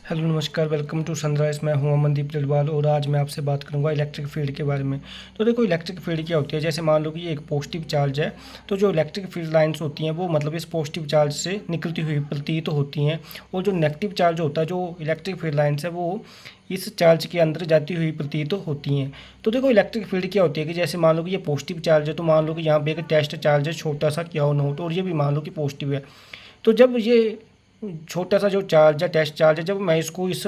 Hello नमस्कार, welcome to sunrise. मैं हूं अमनदीप जलवाल और आज मैं आपसे बात करूंगा इलेक्ट्रिक फील्ड के बारे में। तो देखो, इलेक्ट्रिक फील्ड क्या होती है। जैसे मान लो कि ये एक पॉजिटिव चार्ज है, तो जो इलेक्ट्रिक फील्ड लाइंस होती हैं वो मतलब इस पॉजिटिव चार्ज से निकलती हुई प्रतीत होती हैं, और जो नेगेटिव चार्ज होता है, जो इलेक्ट्रिक फील्ड लाइंस है, वो इस चार्ज के अंदर जाती हुई प्रतीत होती हैं। तो देखो, इलेक्ट्रिक फील्ड क्या होती है कि जैसे मान लो कि ये पॉजिटिव चार्ज है, तो मान लो कि यहाँ पे एक टेस्ट चार्ज है, छोटा सा क्या हो नोट, और ये भी मान लो कि पॉजिटिव है। तो जब ये छोटा सा जो चार्ज है, टेस्ट चार्ज है, जब मैं इसको इस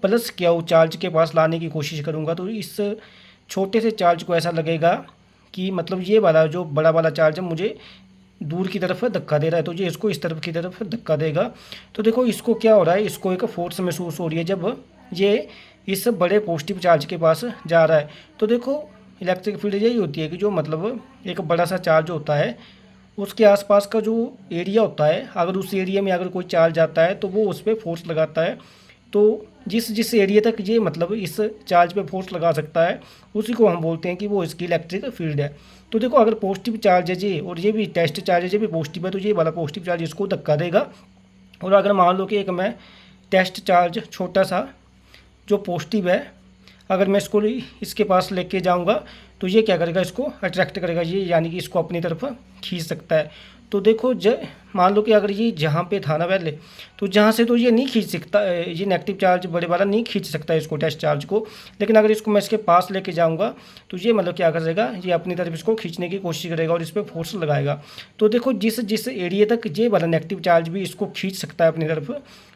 प्लस क्यू चार्ज के पास लाने की कोशिश करूँगा, तो इस छोटे से चार्ज को ऐसा लगेगा कि मतलब ये वाला जो बड़ा वाला चार्ज है मुझे दूर की तरफ धक्का दे रहा है, तो ये इसको इस तरफ की तरफ धक्का देगा। तो देखो, इसको क्या हो रहा है, इसको एक फोर्स महसूस हो रही है जब ये इस बड़े पॉजिटिव चार्ज के पास जा रहा है। तो देखो, इलेक्ट्रिक फील्ड यही होती है कि जो मतलब एक बड़ा सा चार्ज होता है, उसके आसपास का जो एरिया होता है, अगर उस एरिया में अगर कोई चार्ज आता है तो वो उस पर फोर्स लगाता है। तो जिस जिस एरिया तक ये मतलब इस चार्ज पे फोर्स लगा सकता है, उसी को हम बोलते हैं कि वो इसकी इलेक्ट्रिक फील्ड है। तो देखो, अगर पॉजिटिव चार्ज है ये और ये भी टेस्ट चार्ज है, ये भी पॉजिटिव है, तो ये वाला पॉजिटिव चार्ज इसको धक्का देगा। और अगर मान लो कि एक मैं टेस्ट चार्ज छोटा सा जो पॉजिटिव है, अगर मैं इसको इसके पास लेके जाऊंगा, तो ये क्या करेगा, इसको अट्रैक्ट करेगा, ये यानी कि इसको अपनी तरफ खींच सकता है। तो देखो, मान लो कि अगर ये जहाँ पे था ना पहले, तो जहाँ से तो ये नहीं खींच सकता, ये नेगेटिव चार्ज बड़े वाला नहीं खींच सकता है इसको, टेस्ट चार्ज को। लेकिन अगर इसको मैं इसके पास लेके जाऊँगा, तो ये मतलब क्या करेगा, ये अपनी तरफ इसको खींचने की कोशिश करेगा और इस पर फोर्स लगाएगा। तो देखो, जिस जिस एरिया तक ये वाला नेगेटिव चार्ज भी इसको खींच सकता है अपनी तरफ,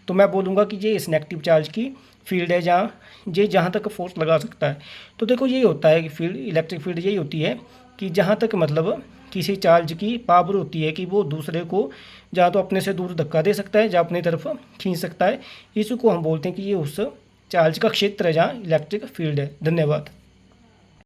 तो मैं बोलूँगा कि ये इस नेगेटिव चार्ज की फील्ड है, जहाँ ये जहाँ तक फोर्स लगा सकता है। तो देखो, यही होता है कि फील्ड, इलेक्ट्रिक फील्ड यही होती है कि जहाँ तक मतलब किसी चार्ज की पावर होती है कि वो दूसरे को जहाँ तो अपने से दूर धक्का दे सकता है, जहाँ अपनी तरफ खींच सकता है, इसी को हम बोलते हैं कि ये उस चार्ज का क्षेत्र है जहाँ इलेक्ट्रिक फील्ड है। धन्यवाद।